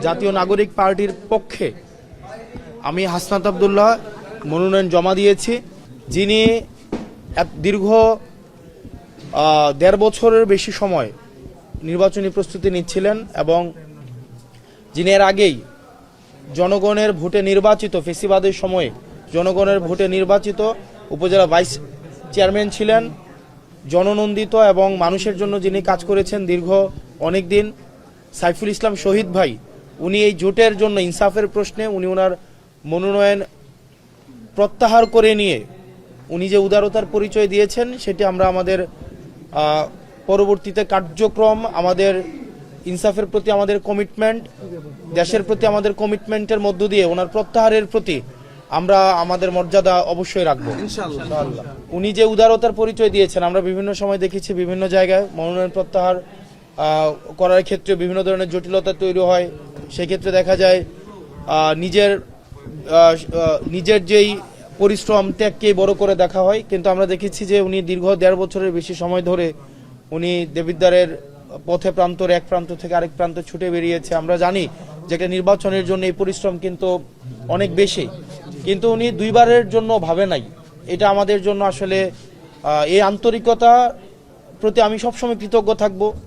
জাতীয় নাগরিক পার্টির পক্ষে আমি হাসনাত আব্দুল্লাহ মনোনয়ন জমা দিয়েছি, যিনি দীর্ঘ ১.৫ বছরের বেশি সময় নির্বাচনী প্রস্তুতি নিচ্ছিলেন এবং যিনি এর আগেই জনগণের ভোটে নির্বাচিত ফেসিবাদের সময়ে জনগণের ভোটে নির্বাচিত উপজেলা ভাইস চেয়ারম্যান ছিলেন, জননন্দিত এবং মানুষের জন্য যিনি কাজ করেছেন দীর্ঘ অনেক দিন, সাইফুল ইসলাম শহীদ ভাই, উনি এই জোটের জন্য ইনসাফের প্রশ্নে উনি ওনার মনোনয়ন প্রত্যাহার করে নিয়ে উনি যে উদারতার পরিচয় দিয়েছেন সেটি আমরা আমাদের পরবর্তীতে কার্যক্রম, আমাদের ইনসাফের প্রতি আমাদের কমিটমেন্ট, দেশের প্রতি আমাদের কমিটমেন্টের মধ্য দিয়ে ওনার প্রত্যাহারের প্রতি আমরা আমাদের মর্যাদা অবশ্যই রাখবো ইনশাআল্লাহ। উনি যে উদারতার পরিচয় দিয়েছেন, আমরা বিভিন্ন সময় দেখেছি বিভিন্ন জায়গায় মনোনয়ন প্রত্যাহার করার ক্ষেত্রে বিভিন্ন ধরনের জটিলতা তৈরি হয়। সেক্ষেত্রে দেখা যায় নিজের যেই পরিশ্রম ত্যাগকে বড় করে দেখা হয়, কিন্তু আমরা দেখেছি যে উনি দীর্ঘ ১.৫ বছরের বেশি সময় ধরে উনি দেবিদ্বারের পথে প্রান্তর এক প্রান্ত থেকে আরেক প্রান্ত ছুটে বেরিয়েছে। আমরা জানি যে একটা নির্বাচনের জন্য এই পরিশ্রম কিন্তু অনেক বেশি, কিন্তু উনি দুইবারের জন্য ভাবে নাই। এটা আমাদের জন্য আসলে এই আন্তরিকতা প্রতি আমি সবসময় কৃতজ্ঞ থাকবো।